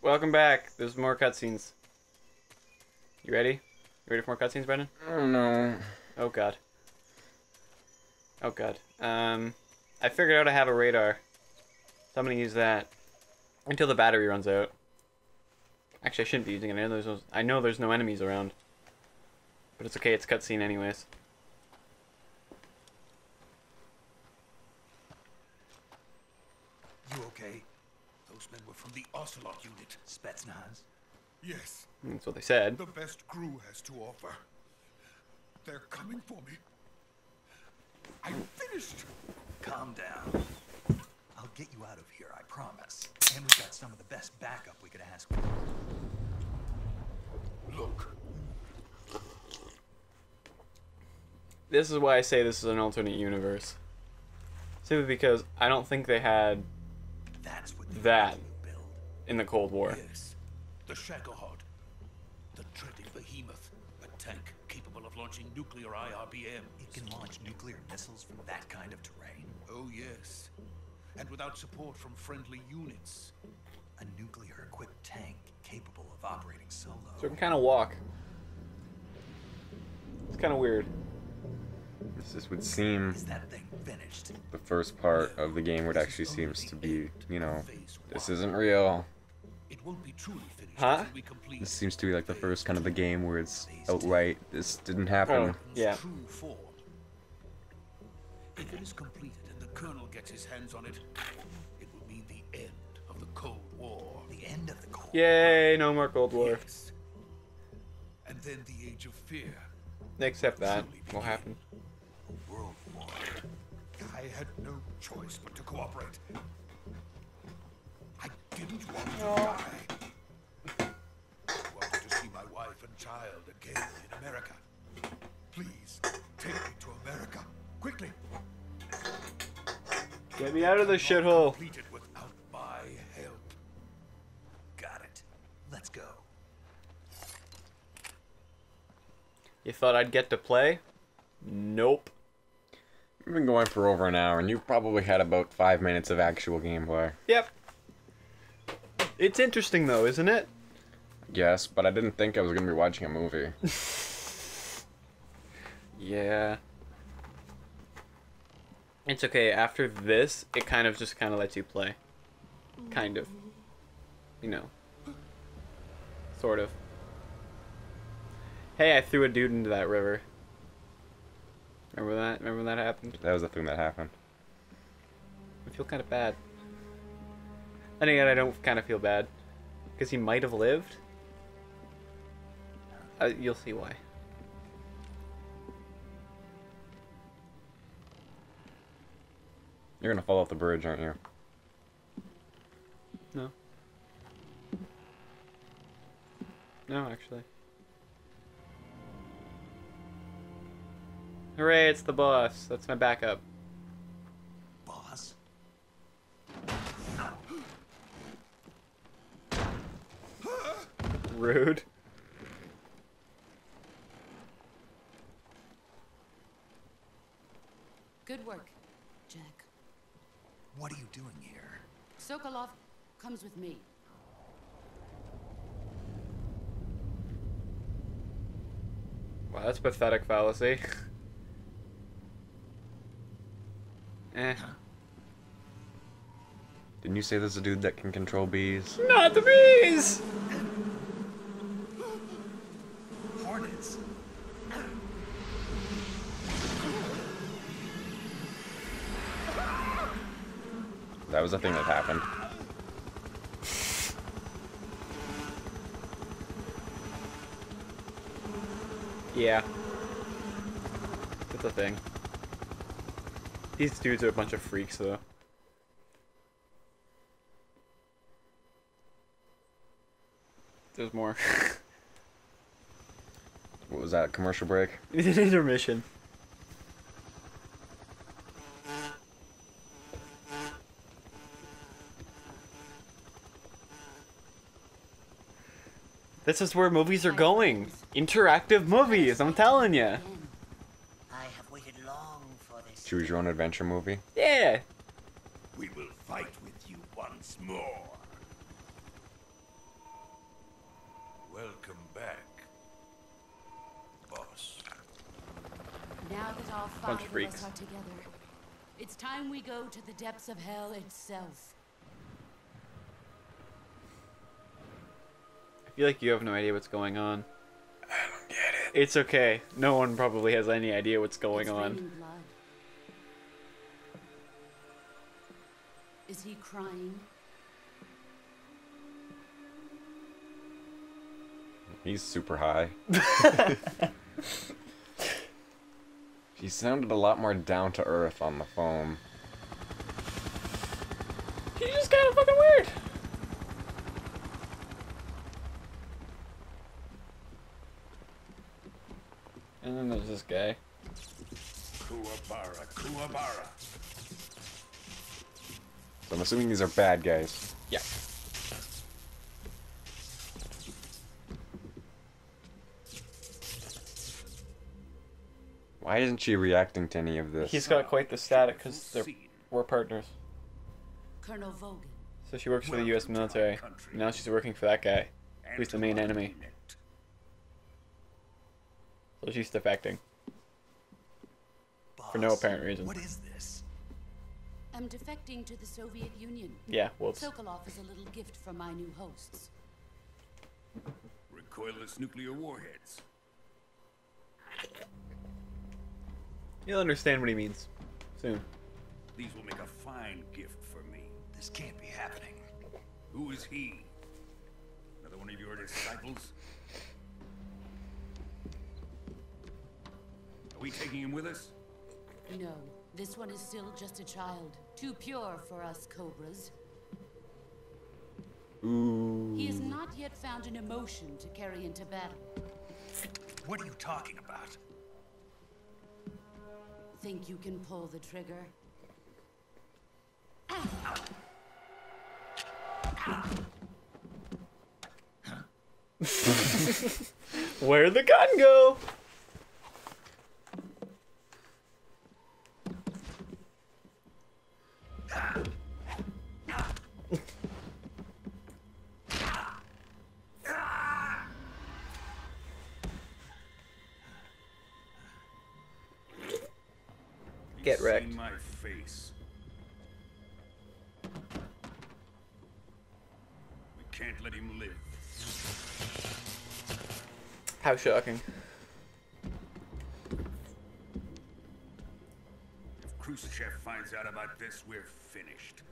welcome back. There's more cutscenes. You ready? You ready for more cutscenes, Brenden? Oh no. Oh god. Oh god. I figured out I have a radar. So I'm gonna use that until the battery runs out. Actually, I shouldn't be using it. I know there's no enemies around. But it's okay, it's cutscene anyways. You okay? Those men were from the Ocelot unit. Spazzmatic? Yes. That's what they said. The best crew has to offer. They're coming for me. I'm finished. Calm down. I'll get you out of here, I promise. And we've got some of the best backup we could ask for. Look. This is why I say this is an alternate universe. Simply because I don't think they had That's what that build. in the Cold War. Yes. The Shagahod. The treading behemoth. A tank capable of launching nuclear IRBM. It can launch nuclear missiles from that kind of terrain. Oh, yes. And without support from friendly units. A nuclear-equipped tank capable of operating solo. So it can kind of walk. It's kind of weird. This would seem Is that thing finished? the first part of the game where it actually seems to be, you know, this isn't real. It won't be truly finished Huh? until we complete This seems to be like the first kind of the game where it's outright, this didn't happen. Yeah. true form. If it is completed and the Colonel gets his hands on it, it will mean the end of the Cold War. The end of the Cold Yay, no more Cold War. Yes. And then the Age of Fear. Except that will happen. World War. I had no choice but to cooperate. I didn't want to die. I wanted to see my wife and child again in America. Please, take me to America. Quickly. Get me out of this shithole. Completed without my help. Got it. Let's go. You thought I'd get to play? Nope. We've been going for over an hour, and you've probably had about 5 minutes of actual gameplay. Yep. It's interesting though, isn't it? Yes, but I didn't think I was going to be watching a movie. Yeah. It's okay, after this, it kind of lets you play. Kind of. You know. Sort of. Hey, I threw a dude into that river. Remember that? Remember when that happened? That was the thing that happened. I feel kind of bad. And again, I don't kind of feel bad. Because he might have lived. You'll see why. You're going to fall off the bridge, aren't you? No. No, actually. Hooray, it's the boss. That's my backup. Boss. Rude. Good work, Jack. What are you doing here? Sokolov comes with me. Wow, that's pathetic fallacy. Eh. Didn't you say there's a dude that can control bees? Not the bees! Hornets. That was a thing that happened. Yeah. That's a thing. These dudes are a bunch of freaks, though. There's more. What was that, commercial break? Intermission. This is where movies are going. Interactive movies, I'm telling you. I have waited long for this. Choose your own adventure movie? Yeah. We will fight with you once more. Welcome back, boss. Now that all Bunch 5 of of freaks. us are together, it's time we go to the depths of hell itself. I feel like you have no idea what's going on. I don't get it. It's okay. No one probably has any idea what's going It's on. raining blood. Is he crying? He's super high. She sounded a lot more down to earth on the phone. He's just kind of fucking weird. And then there's this guy. Kuwabara, Kuwabara. So I'm assuming these are bad guys. Yeah. Why isn't she reacting to any of this? He's got quite the static because we're partners. Colonel Vogan. So she works for the U.S. military. Now she's working for that guy, who's the main enemy. So she's defecting. For no Boss, apparent reason. What is this? I'm defecting to the Soviet Union. Yeah, whoops. Sokolov is a little gift from my new hosts. Recoilless nuclear warheads. You'll understand what he means soon. These will make a fine gift for me. This can't be happening. Who is he? Another one of your disciples? Are we taking him with us? No, this one is still just a child. Too pure for us cobras. Ooh. He has not yet found an emotion to carry into battle. What are you talking about? Think you can pull the trigger? Where'd the gun go? Get He's wrecked. seen my face. We can't let him live. How shocking. If Khrushchev finds out about this, we're finished.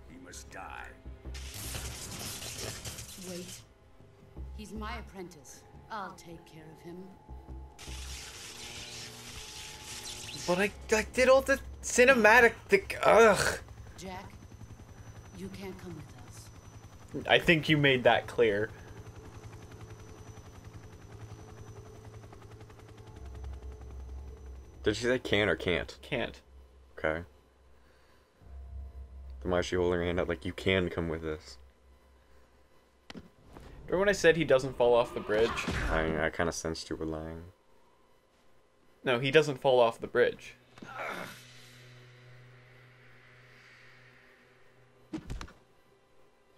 He must die. Wait. He's my apprentice. I'll take care of him. But I did all the cinematic ugh. Jack, you can't come with us. I think you made that clear. Did she say can or can't? Can't. Okay. Then why is she holding her hand out like you can come with us? Remember when I said he doesn't fall off the bridge? I kind of sensed you were lying. No, he doesn't fall off the bridge.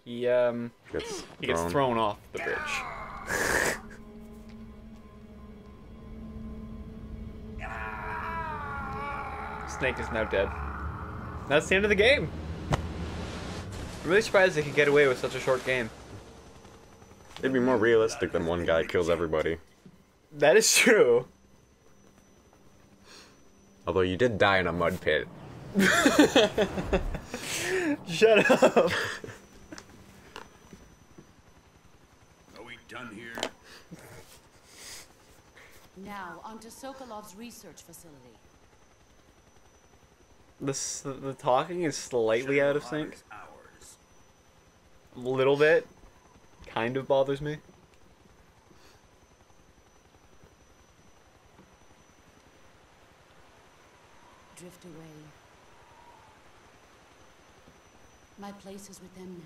He gets thrown off the bridge. Snake is now dead. That's the end of the game. I'm really surprised they could get away with such a short game. It'd be more realistic than one guy kills everybody. That is true. Although you did die in a mud pit. Shut up. Are we done here? Now, onto Sokolov's research facility. The talking is slightly out of sync. Hours. A little bit. Kind of bothers me. Drift away. My place is with them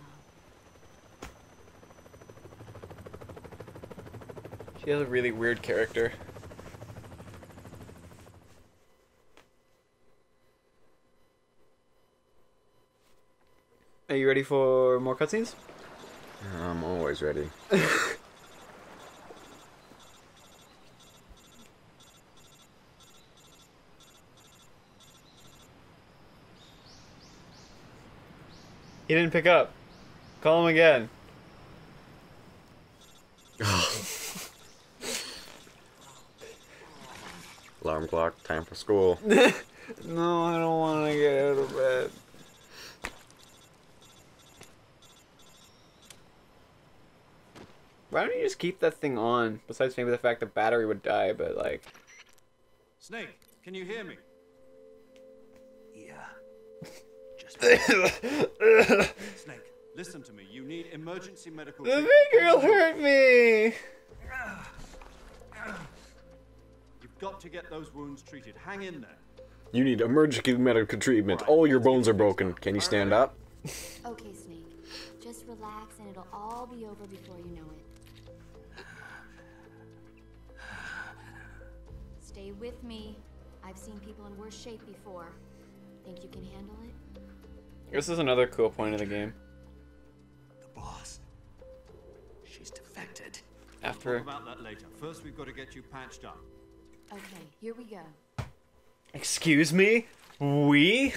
now. She has a really weird character. you ready for more cutscenes? I'm always ready. He didn't pick up. Call him again. Alarm clock, time for school. No, I don't want to get out of bed. Why don't you just keep that thing on? Besides maybe the fact the battery would die, but like... Snake, can you hear me? Yeah. Just Snake, listen to me. You need emergency medical The treatment. big girl hurt me! You've got to get those wounds treated. Hang in there. You need emergency medical treatment. All your bones are broken. Can you stand up? Okay, Snake. Just relax and it'll all be over before you know it. Stay with me. I've seen people in worse shape before. Think you can handle it? This is another cool point of the game. the boss. She's defected. After... Talk about that later. First, we've got to get you patched up. Okay, here we go. Excuse me? We?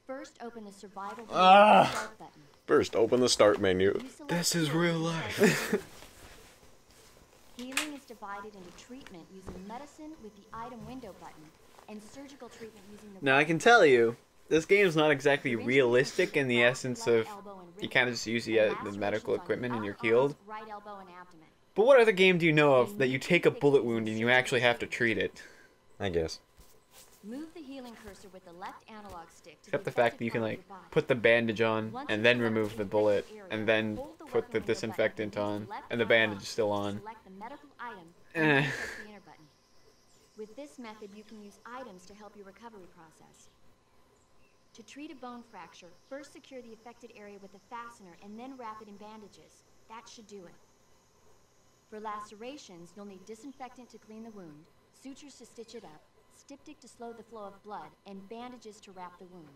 First, open the survival start button. First, open the start menu. You select This is healing real and life. start. Healing is divided into treatment using medicine with the item window button, and surgical treatment using the... Now I can tell you, this game is not exactly realistic in the essence of you kind of just use the medical equipment and you're healed. Right elbow and abdomen. But what other game do you know of that you take a bullet wound and you actually have to treat it? I guess. Move the healing cursor with the left analog stick to Except the fact that you can like put the bandage on and then remove the bullet and then put the disinfectant on and the bandage is still on. Select the medical item Eh. and then press the enter button. With this method, you can use items to help your recovery process. To treat a bone fracture, first secure the affected area with a fastener and then wrap it in bandages. That should do it. For lacerations, you'll need disinfectant to clean the wound, sutures to stitch it up, styptic to slow the flow of blood, and bandages to wrap the wound.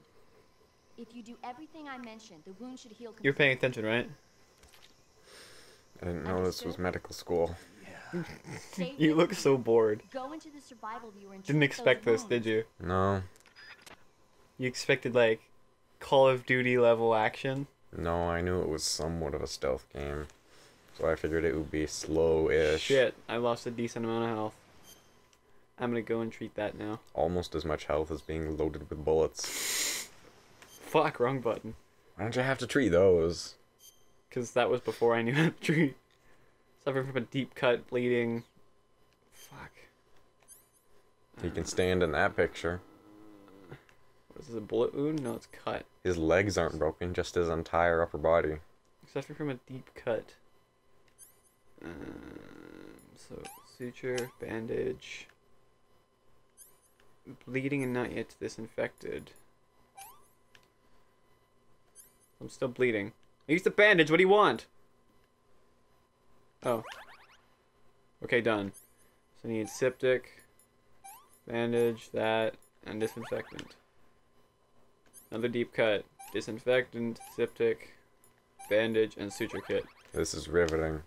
If you do everything I mentioned, the wound should heal completely. You're paying attention, right? I didn't know this was medical school. Stay You with look me. so bored. Go into the survival viewer and Didn't treat expect those this, did wounds. you? No. You expected like Call of Duty level action? No, I knew it was somewhat of a stealth game. So I figured it would be slow-ish. Shit, I lost a decent amount of health. I'm gonna go and treat that now. Almost as much health as being loaded with bullets. Fuck, wrong button. Why don't you have to treat those? Because that was before I knew how to treat. Suffering from a deep cut, bleeding. Fuck. He can stand in that picture. What is this, a bullet wound? No, it's cut. His legs aren't broken, just his entire upper body. Suffering from a deep cut. So, suture, bandage. Bleeding and not yet disinfected. I'm still bleeding. I used the bandage, what do you want? Oh. Okay, done. So I need septic, bandage, that, and disinfectant. Another deep cut. Disinfectant, septic, bandage, and suture kit. This is riveting.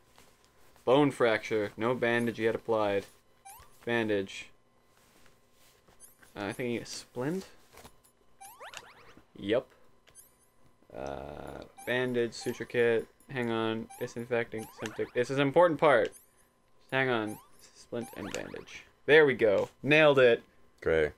Bone fracture. No bandage yet applied. Bandage. I think I need a splint. Yup. Bandage, suture kit. Hang on. Disinfecting, septic. This is an important part. Just hang on. Splint and bandage. There we go. Nailed it. Okay.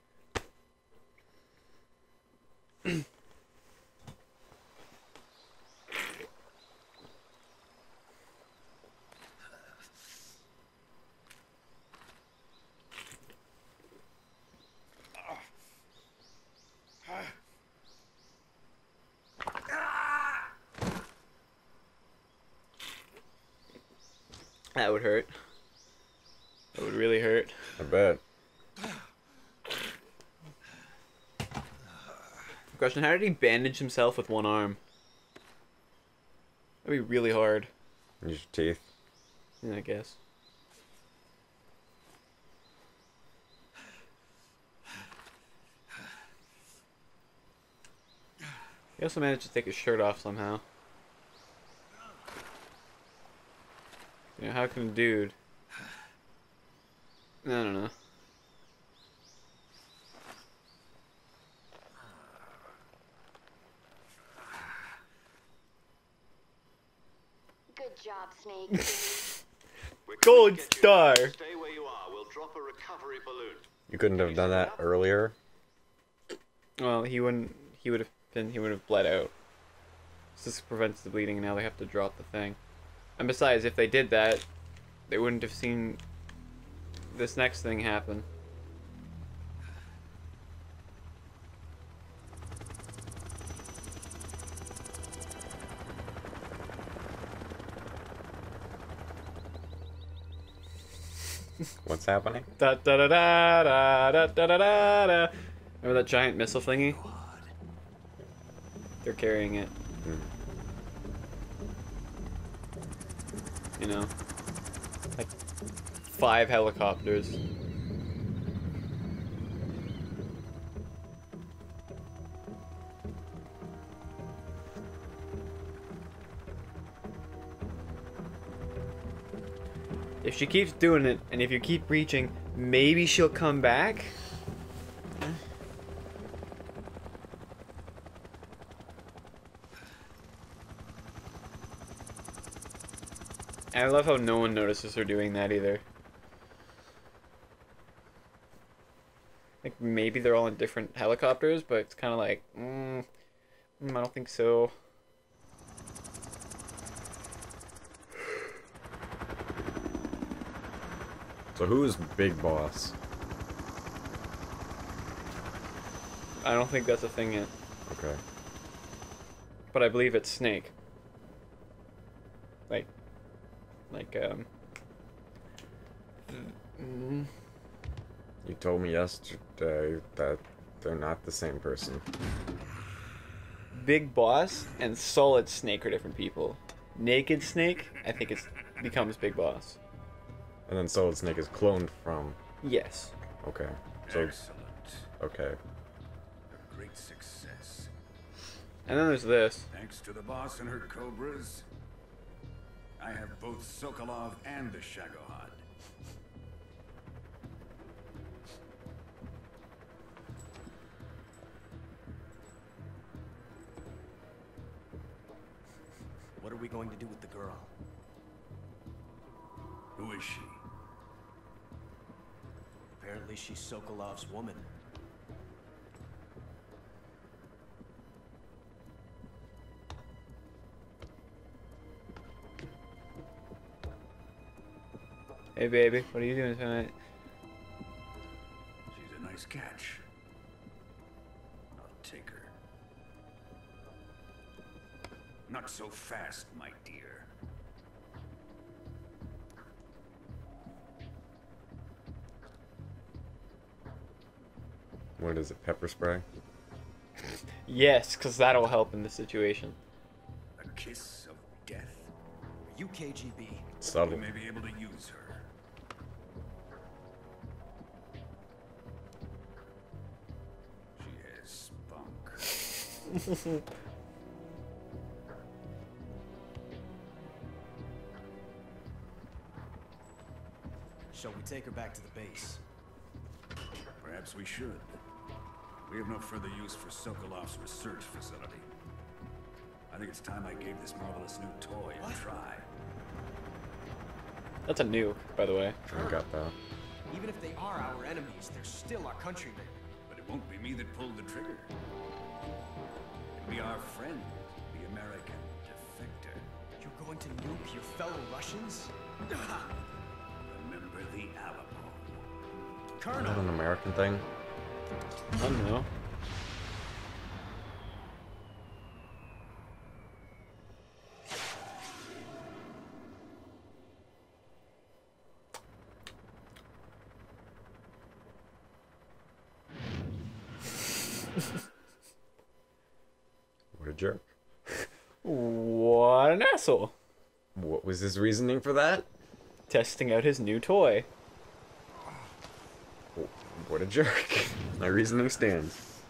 That would hurt. That would really hurt. I bet. Question, how did he bandage himself with one arm? That'd be really hard. Use your teeth. Yeah, I guess. He also managed to take his shirt off somehow. You know, how can a dude... I don't know. Good job, Snake. Gold star! Stay where you are. We'll drop a recovery balloon. You couldn't have done that earlier? Well, he would have bled out. This prevents the bleeding, and now they have to drop the thing. And besides, if they did that, they wouldn't have seen this next thing happen. What's happening? Da da da da da da da da da da. Remember that giant missile thingy? They're carrying it. You know, like 5 helicopters. If she keeps doing it, and if you keep reaching, maybe she'll come back? I love how no one notices her doing that either. Like, maybe they're all in different helicopters, but it's kind of like, I don't think so. So who's Big Boss? I don't think that's a thing yet. Okay. But I believe it's Snake. You told me yesterday that they're not the same person. Big Boss and Solid Snake are different people. Naked Snake, I think becomes Big Boss. And then Solid Snake is cloned from... Yes. Okay. So... Excellent. Okay. A great success. And then there's this. Thanks to the boss and her cobras, I have both Sokolov and the Shagohod. What are we going to do with the girl? Who is she? Apparently she's Sokolov's woman. Hey baby, what are you doing tonight? She's a nice catch. I'll take her. Not so fast, my dear. What is it, pepper spray? Yes, because that'll help in this situation. A kiss of death. Are you KGB? We Subtle. may be able to use her. She has spunk. Shall we take her back to the base? Perhaps we should. We have no further use for Sokolov's research facility. I think it's time I gave this marvelous new toy a try. That's a nuke, by the way. I got that. Even if they are our enemies, they're still our countrymen. But it won't be me that pulled the trigger. It'll be our friend, the American defector. You're going to nuke your fellow Russians? Remember the Alamo. Is Colonel! that an American thing? I don't know. What a jerk. What an asshole. What was his reasoning for that? Testing out his new toy. What a jerk. My reasoning stands.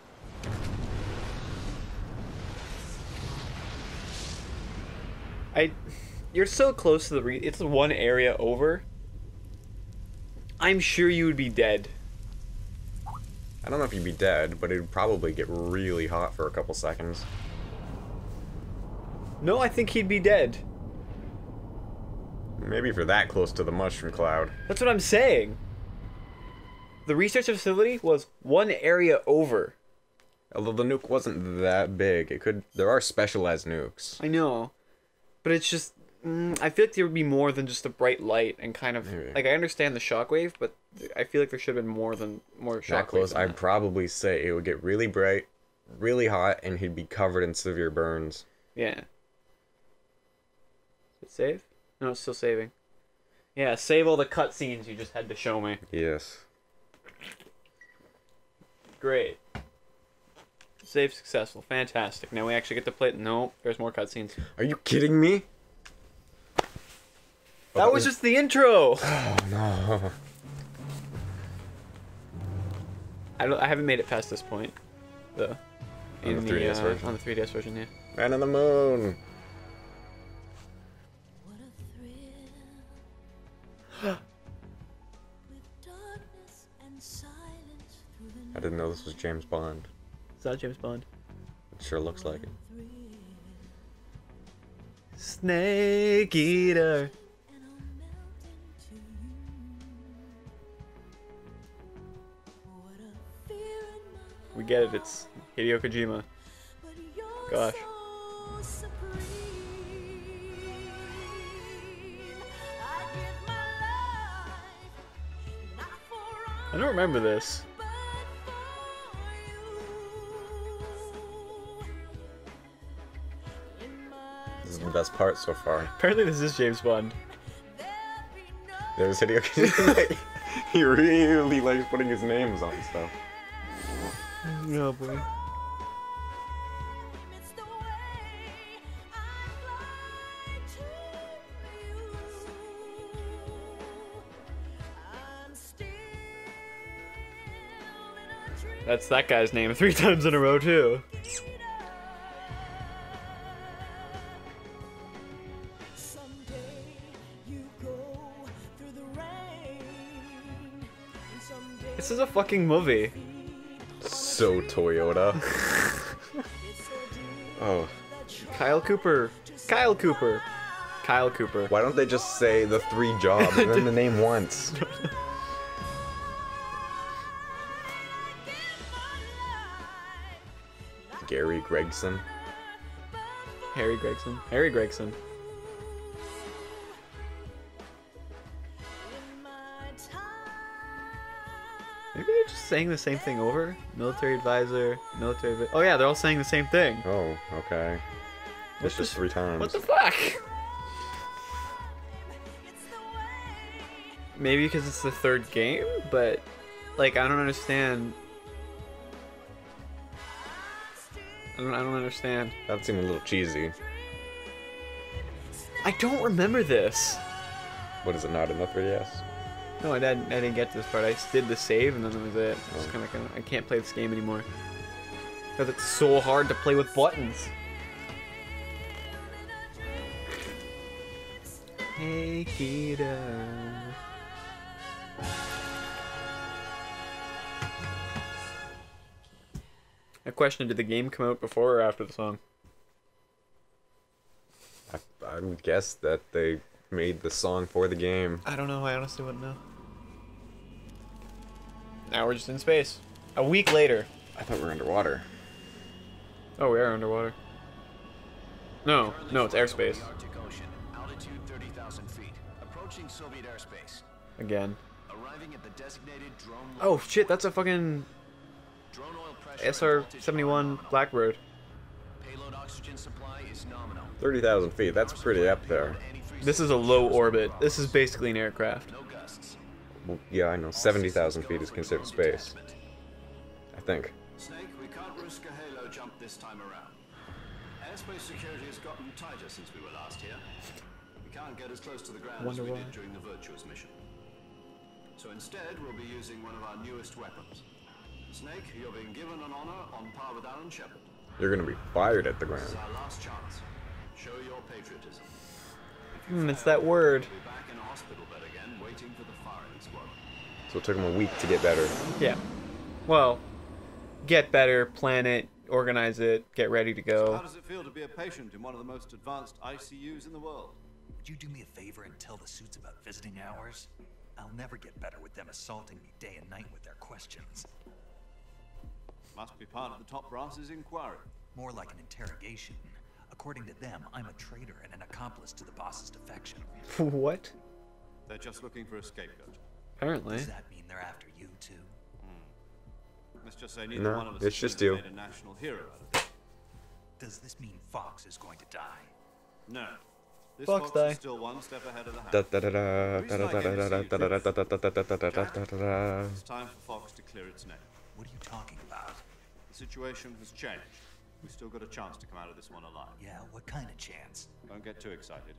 You're so close to the it's one area over. I'm sure you would be dead. I don't know if you'd be dead, but it'd probably get really hot for a couple seconds. No, I think he'd be dead. Maybe if you're that close to the mushroom cloud. That's what I'm saying. The research facility was one area over. Although the nuke wasn't that big, there are specialized nukes. I know, but it's just I feel like there would be more than just a bright light and kind of like I understand the shockwave, but I feel like there should have been more shockwave. That close, I'd probably say it would get really bright, really hot, and he'd be covered in severe burns. Yeah. Did it save? No, it's still saving. Yeah, save all the cutscenes you just had to show me. Yes. Great. Save successful. Fantastic. Now we actually get to play. No, there's more cutscenes. Are you kidding me? That was just the intro. Oh no. I haven't made it past this point, though. On the 3DS version. On the 3DS version, yeah. Man on the moon. I didn't know this was James Bond. It's not James Bond. It sure looks like it. Snake Eater. We get it, it's Hideo Kojima. Gosh. I don't remember this. This is the best part so far. Apparently this is James Bond. There's Hideo Kojima. He really likes putting his names on stuff. Oh boy. That's that guy's name 3 times in a row too. This is a fucking movie. So Toyota. Oh. Kyle Cooper. Kyle Cooper. Kyle Cooper. Why don't they just say the 3 jobs and then the name once? Gary Gregson. Harry Gregson. Harry Gregson. Maybe they're just saying the same thing over? Military advisor, military... Oh yeah, they're all saying the same thing. Oh, okay. It's just 3 times. What the fuck? Maybe because it's the 3rd game, but... Like, I don't understand... I don't understand. That seemed a little cheesy. I don't remember this. What is it, not in the 3DS? No, I didn't get to this part. I just did the save and then that was it. It's kind of I can't play this game anymore. Because it's so hard to play with buttons. Hey, Kita. A question, did the game come out before or after the song? I would guess that they made the song for the game. I don't know, I honestly wouldn't know. Now we're just in space. A week later. I thought we were underwater. Oh, we are underwater. No, it's airspace. Altitude 30,000 feet. Approaching Soviet airspace. Again. Arriving at the designated drone. Oh shit, that's a fucking Drone oil pressure SR-71 Blackbird. Payload oxygen supply is nominal. 30,000 feet, that's pretty up there. This is a low orbit. This is basically an aircraft. No gusts. Well, yeah, I know. 70,000 feet is considered space. I think. Snake, we can't risk a Halo jump this time around. Airspace security has gotten tighter since we were last here. We can't get as close to the ground as we did during the Virtuous mission. So instead, we'll be using one of our newest weapons. Snake, you're being given an honor on par with Alan Shepard. You're gonna be fired at the This ground. is our last chance. Show your patriotism. It's that word. We'll be back in a hospital bed again, waiting for the firing squad. So it took him a week to get better. Yeah. Well, get better, plan it, organize it, get ready to go. So how does it feel to be a patient in one of the most advanced ICUs in the world? Would you do me a favor and tell the suits about visiting hours? I'll never get better with them assaulting me day and night with their questions. Must be part of the top brass's inquiry. More like an interrogation. According to them, I'm a traitor and an accomplice to the boss's defection. What? They're just looking for a scapegoat. Apparently. Does that mean they're after you too? Let's just say neither one of us it's has just you. made a national hero out of it. Does this mean Fox is going to die? No. This Fox Fox die. is still one step ahead of the hound. Da da da da da da da da da da da da da da da. It's time for Fox to clear its name. What are you talking about? The situation has changed. We've still got a chance to come out of this one alive. Yeah, what kind of chance? Don't get too excited.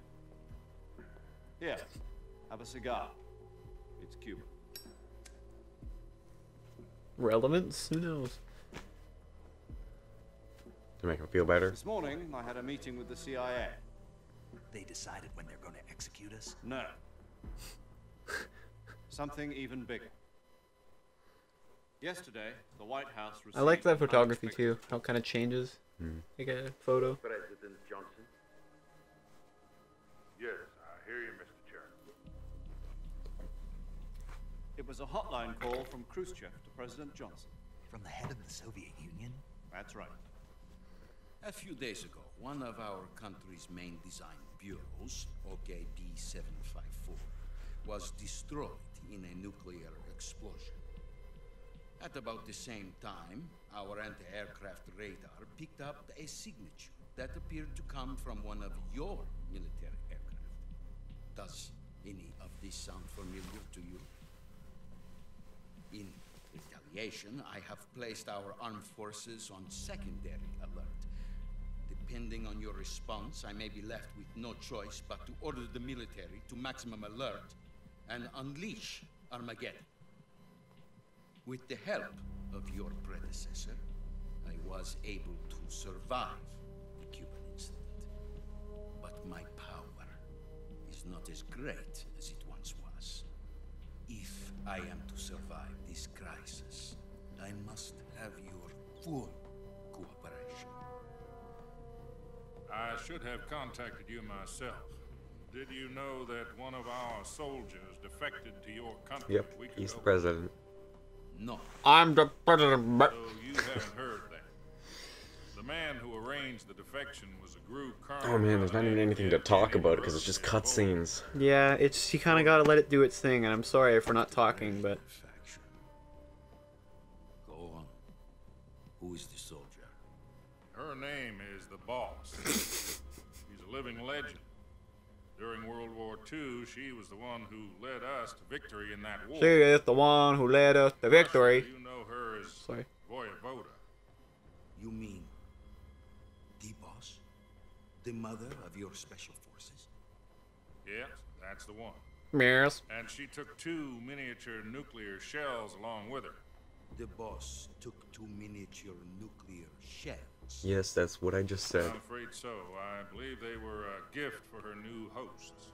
Here, have a cigar. It's Cuban. Relevance? Who knows? To make him feel better. This morning, I had a meeting with the CIA. They decided when they're going to execute us? No. Something even bigger. Yesterday, the White House received I like that an photography unexpected- too. How it kind of changes. Take a photo. President Johnson. Yes, I hear you, Mr. Chairman. It was a hotline call from Khrushchev to President Johnson. From the head of the Soviet Union? That's right. A few days ago, one of our country's main design bureaus, OKB 754, was destroyed in a nuclear explosion. At about the same time, our anti-aircraft radar picked up a signature that appeared to come from one of your military aircraft. Does any of this sound familiar to you? In retaliation, I have placed our armed forces on secondary alert. Depending on your response, I may be left with no choice but to order the military to maximum alert and unleash Armageddon. With the help of your predecessor, I was able to survive the Cuban incident. But my power is not as great as it once was. If I am to survive this crisis, I must have your full cooperation. I should have contacted you myself. Did you know that one of our soldiers defected to your country Yep, a week he's the ago? president. No. I'm the president. So you haven't heard that. The man who arranged the defection was a group colonel. Oh man, there's not even anything to talk about because it's just cutscenes. Yeah, it's you kind of gotta let it do its thing, and I'm sorry for not talking, but Go on. Who is the soldier? Her name is the Boss. She's a living legend. During World War II, she was the one who led us to victory in that war. she is the one who led us to victory. You know her as Sorry. Voyevoda. You mean the boss? The mother of your special forces? Yes, that's the one. Yes. And she took 2 miniature nuclear shells along with her. The boss took 2 miniature nuclear shells. Yes, that's what I just said. I'm afraid so. I believe they were a gift for her new hosts.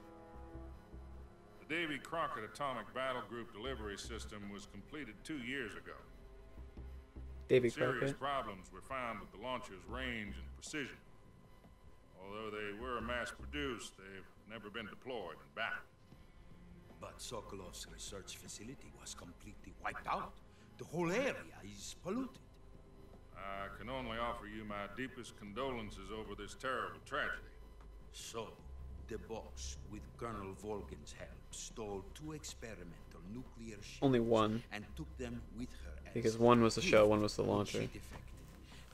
The Davy Crockett Atomic Battle Group delivery system was completed 2 years ago. Davy Serious Crockett. problems were found with the launcher's range and precision. Although they were mass-produced, they've never been deployed in battle. But Sokolov's research facility was completely wiped out. The whole area is polluted. I can only offer you my deepest condolences over this terrible tragedy. So, the boss, with Colonel Volgan's help, stole 2 experimental nuclear ships Only one. and took them with her as Because one was the shell, gift one was the when launcher. she defected.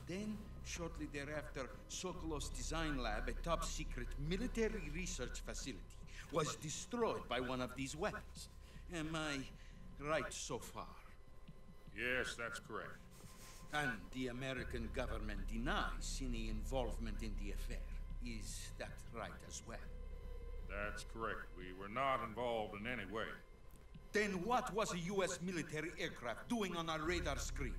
Then, shortly thereafter, Sokolov's design lab, a top-secret military research facility, was destroyed by one of these weapons. Am I right so far? Yes, that's correct. And the American government denies any involvement in the affair. Is that right as well? That's correct. We were not involved in any way. Then what was a U.S. military aircraft doing on our radar screen?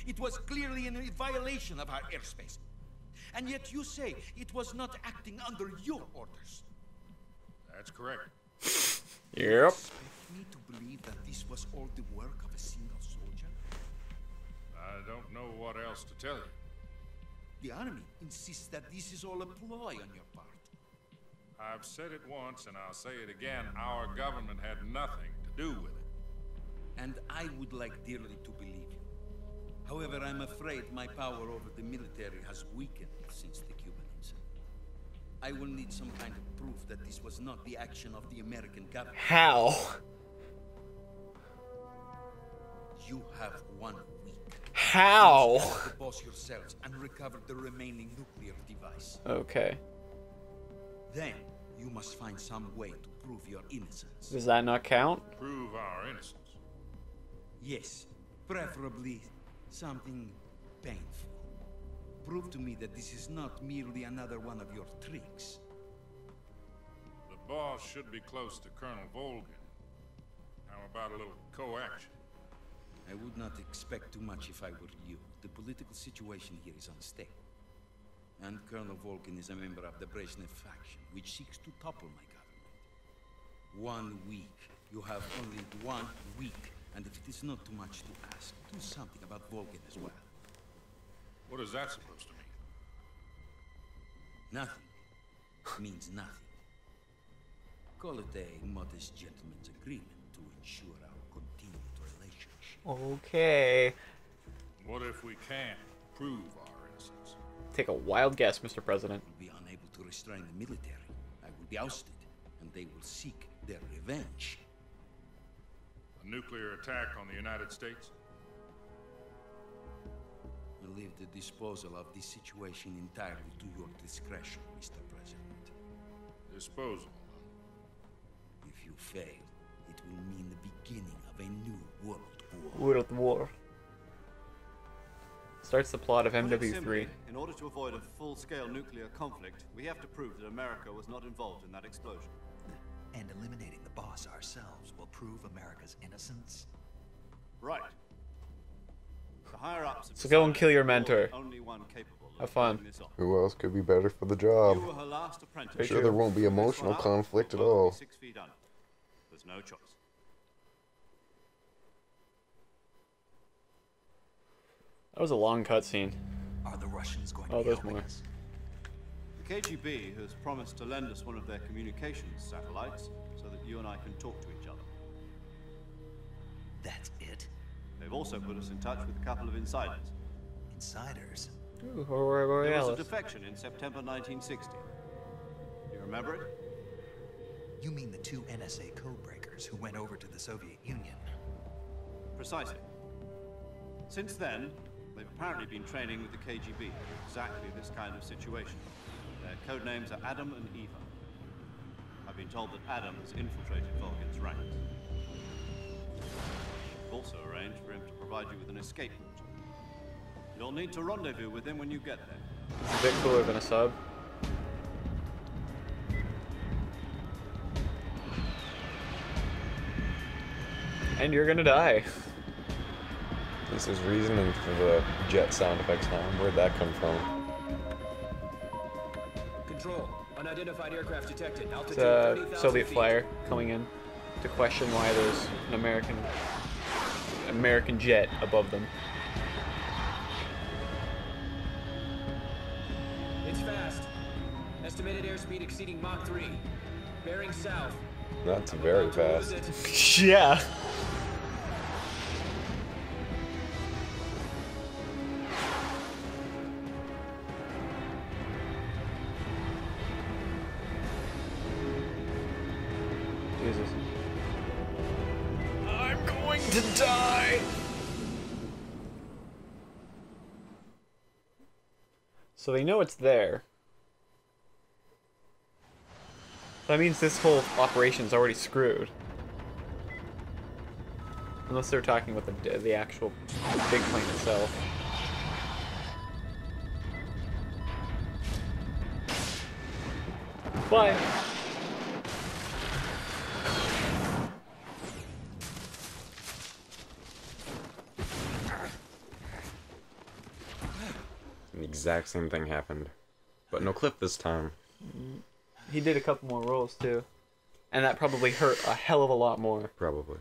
It was clearly in violation of our airspace. And yet you say it was not acting under your orders. That's correct. Yep. Expect me to believe that this was all the work of a single soldier? I don't know what else to tell you. The army insists that this is all a ploy on your part. I've said it once and I'll say it again. Our government had nothing to do with it. And I would like dearly to believe you. However, I'm afraid my power over the military has weakened since the Cuban incident. I will need some kind of proof that this was not the action of the American government. How? You have 1 week. How? To boss yourselves and recover the remaining nuclear device. Okay. Then you must find some way to prove your innocence. Does that not count? Prove our innocence. Yes, preferably something painful. Prove to me that this is not merely another one of your tricks. The boss should be close to Colonel Volgan. How about a little co-action? I would not expect too much if I were you. The political situation here is unstable. And Colonel Volgan is a member of the Brezhnev faction, which seeks to topple my government. 1 week. You have only 1 week. And if it is not too much to ask, do something about Volgan as well. What is that supposed to mean? Nothing. Means nothing. Call it a modest gentleman's agreement to ensure our continued relationship. Okay. What if we can't prove our innocence? Take a wild guess, Mr. President. I will be unable to restrain the military. I will be ousted, and they will seek their revenge. A nuclear attack on the United States? I leave the disposal of this situation entirely to your discretion, Mr. President. Disposal? If you fail, it will mean the beginning of a new world war. World War. Starts the plot of MW3. Simply, in order to avoid a full-scale nuclear conflict, we have to prove that America was not involved in that explosion. And eliminating the boss ourselves will prove America's innocence? Right. The higher-ups So go and kill your mentor. only one capable of Have fun. pulling this off. Who else could be better for the job? You were her last apprentice. I'm sure there won't be emotional conflict at all. 6 feet under. There's no choice. That was a long cutscene. Are the Russians going Oh, to be there's helping more. us? The KGB has promised to lend us one of their communications satellites so that you and I can talk to each other. That's it? They've also put us in touch with a couple of insiders. Insiders? Ooh, Aurora There was a Borealis. defection in September 1960. You remember it? You mean the 2 NSA codebreakers who went over to the Soviet Union? Precisely. Since then, they've apparently been training with the KGB for exactly this kind of situation. Their code names are Adam and Eva. I've been told that Adam has infiltrated Volgan's ranks. We've also arranged for him to provide you with an escape route. You'll need to rendezvous with him when you get there. It's a bit cooler than a sub. And you're gonna die. This is reasoning for the jet sound effects now. Where'd that come from? Control. Unidentified aircraft detected. It's Altitude a 30,000 Soviet feet. flyer coming in to question why there's an American jet above them. It's fast. Estimated airspeed exceeding Mach 3. Bearing south. That's very About to lose fast. it. Yeah. Jesus. I'm going to die. So they know it's there. That means this whole operation's already screwed. Unless they're talking about the actual big plane itself. Bye. exact same thing happened. But no clip this time. He did a couple more rolls too. And that probably hurt a hell of a lot more. Probably.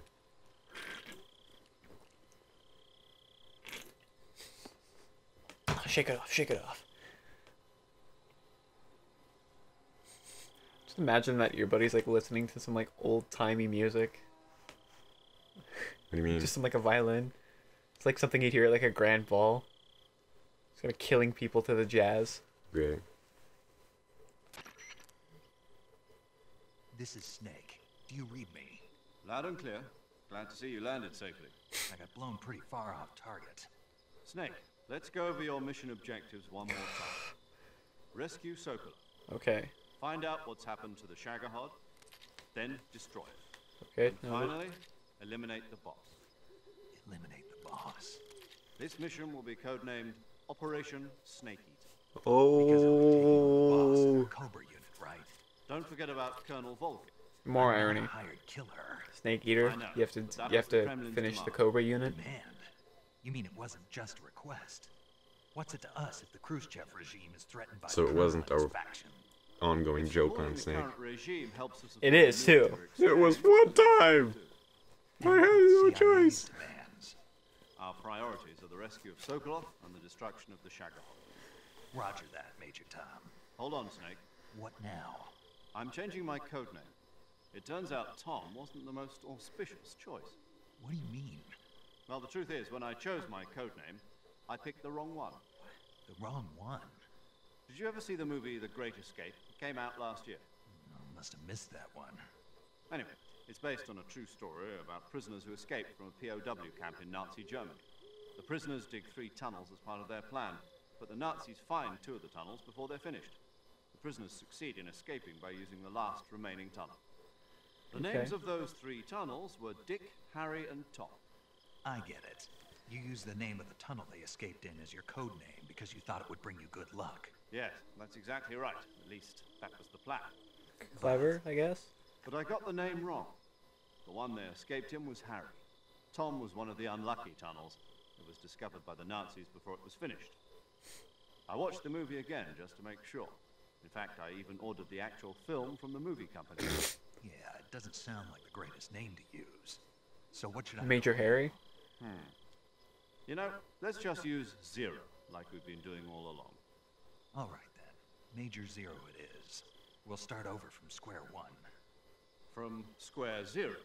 Shake it off, shake it off. Just imagine that your buddy's like listening to some like old-timey music. What do you mean? Just some like a violin. It's like something you'd hear at like a grand ball. It's kind of killing people to the jazz. Great. This is Snake. Do you read me? Loud and clear. Glad to see you landed safely. I got blown pretty far off target. Snake, let's go over your mission objectives one more time. Rescue Sokola. Okay. Find out what's happened to the Shagohod, then destroy it. Okay. And finally, eliminate the boss. Eliminate the boss. This mission will be codenamed Operation Snake Eater. Oh. Cobra unit, right? Don't forget about Colonel Volkin. More irony. Hired killer. Snake Eater. You have to finish the Cobra unit. Demand. You mean it wasn't just a request? What's it to us if the Khrushchev regime is threatened by So it wasn't a faction? ongoing joke on Snake. It is too. It was one time. I had no choice. Our priorities are the rescue of Sokolov and the destruction of the Shagohod. Roger that, Major Tom. Hold on, Snake. What now? I'm changing my codename. It turns out Tom wasn't the most auspicious choice. What do you mean? Well, the truth is, when I chose my codename, I picked the wrong one. The wrong one? Did you ever see the movie The Great Escape? It came out last year. Must have missed that one. Anyway, it's based on a true story about prisoners who escaped from a POW camp in Nazi Germany. The prisoners dig 3 tunnels as part of their plan, but the Nazis find 2 of the tunnels before they're finished. The prisoners succeed in escaping by using the last remaining tunnel. The names of those 3 tunnels were Dick, Harry, and Tom. I get it. You used the name of the tunnel they escaped in as your code name because you thought it would bring you good luck. Yes, that's exactly right. At least, that was the plan. Clever, I guess. But I got the name wrong. The one they escaped in was Harry. Tom was one of the unlucky tunnels. It was discovered by the Nazis before it was finished. I watched the movie again just to make sure. In fact, I even ordered the actual film from the movie company. Yeah, it doesn't sound like the greatest name to use. So what should I Major Harry? You know, let's just use 0, like we've been doing all along. All right, then. Major 0 it is. We'll start over from square 1. From square 0.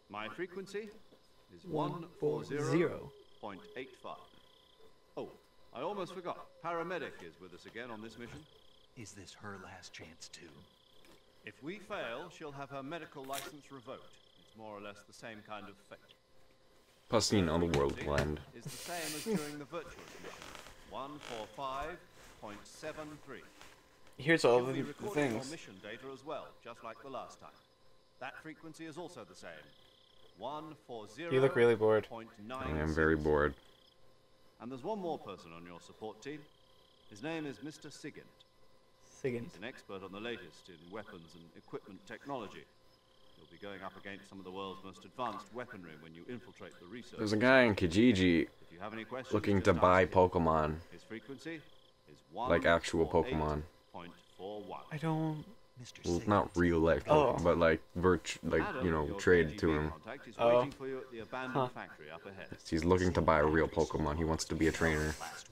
My frequency is 140.85. Oh, I almost forgot. Paramedic is with us again on this mission. Is this her last chance, too? If we fail, she'll have her medical license revoked. It's more or less the same kind of fate. Plus, you know, the world will end. Is the same as during the virtual mission. 145.73. Here's all You'll the be recording things. your mission data as well, just like the last time. That frequency is also the same. 140. You look really bored. I am very bored. And there's one more person on your support team. His name is Mr. Sigint. Sigint. He's an expert on the latest in weapons and equipment technology. You'll be going up against some of the world's most advanced weaponry when you infiltrate the research. There's a guy in Kijiji If you have any questions, looking just to ask buy him. Pokemon. His frequency is Like actual Pokemon. 148.41. I don't... Well, not real life, but like you know, trade to him. Oh. He's looking to buy a real Pokemon. He wants to be a trainer. I was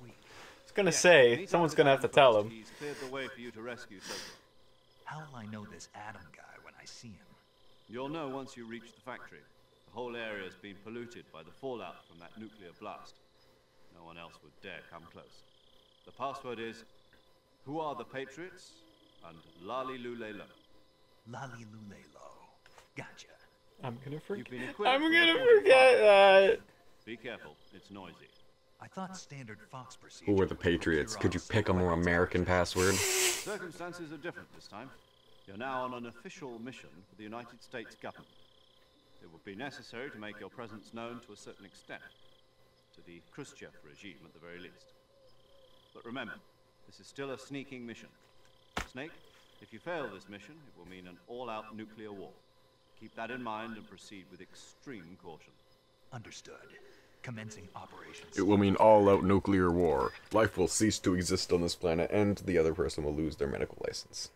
gonna say, someone's gonna have to tell him. He's cleared the way for you to rescue Sokola. How will I know this Adam guy when I see him? You'll know once you reach the factory. The whole area has been polluted by the fallout from that nuclear blast. No one else would dare come close. The password is, "Who are the Patriots?" and Lali Lulelo. Lali Lulelo. Gotcha. I'm gonna forget. You've been equipped I'm with gonna a forget that. Be careful, it's noisy. I thought standard Fox procedure. Who are the Patriots? Could you pick a more American password? Circumstances are different this time. You're now on an official mission for the United States government. It will be necessary to make your presence known to a certain extent. To the Khrushchev regime at the very least. But remember, this is still a sneaking mission. Snake, if you fail this mission, it will mean an all-out nuclear war. Keep that in mind and proceed with extreme caution. Understood. Commencing operations. It will mean all-out nuclear war. Life will cease to exist on this planet, and the other person will lose their medical license.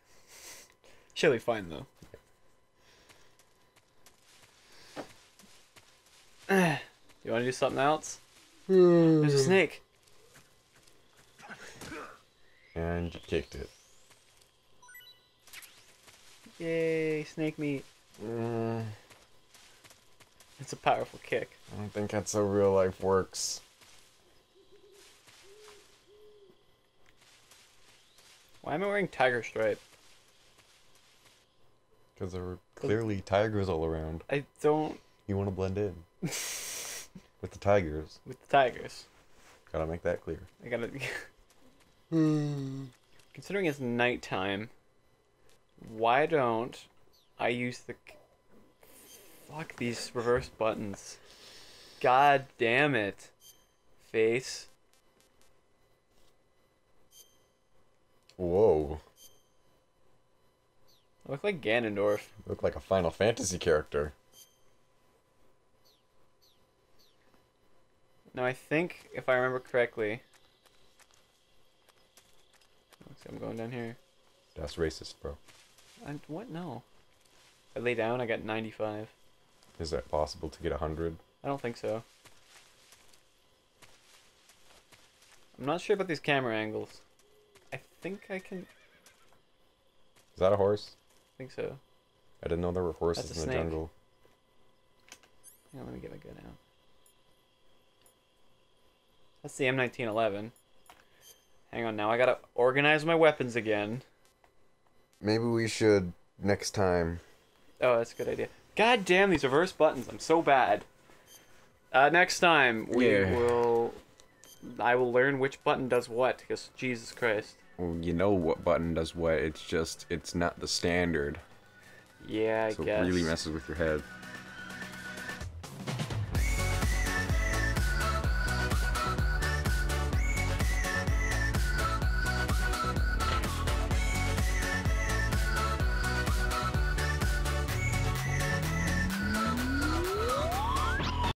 She'll be fine, though. You want to do something else? There's a snake. And you kicked it. Yay, snake meat. It's a powerful kick. I don't think that's how real life works. Why am I wearing tiger stripe? Because there were clearly tigers all around. I don't... You want to blend in. With the tigers. With the tigers. Gotta make that clear. I gotta... Considering it's nighttime, why don't I use the... Fuck these reverse buttons. God damn it. Face. Whoa. I look like Ganondorf. You look like a Final Fantasy character. Now I think, if I remember correctly... Let's see, I'm going down here. That's racist, bro. What? No. I lay down, I got 95. Is that possible to get 100? I don't think so. I'm not sure about these camera angles. I think I can... Is that a horse? I think so. I didn't know there were horses That's a in the snake. jungle. Yeah, let me get my gun out. That's the M1911. Hang on now, I gotta organize my weapons again. Maybe we should next time. Oh, that's a good idea. God damn these reverse buttons, I'm so bad. Next time I will learn which button does what, because Jesus Christ. Well, you know what button does what, it's just, it's not the standard. Yeah, I so guess. it really messes with your head.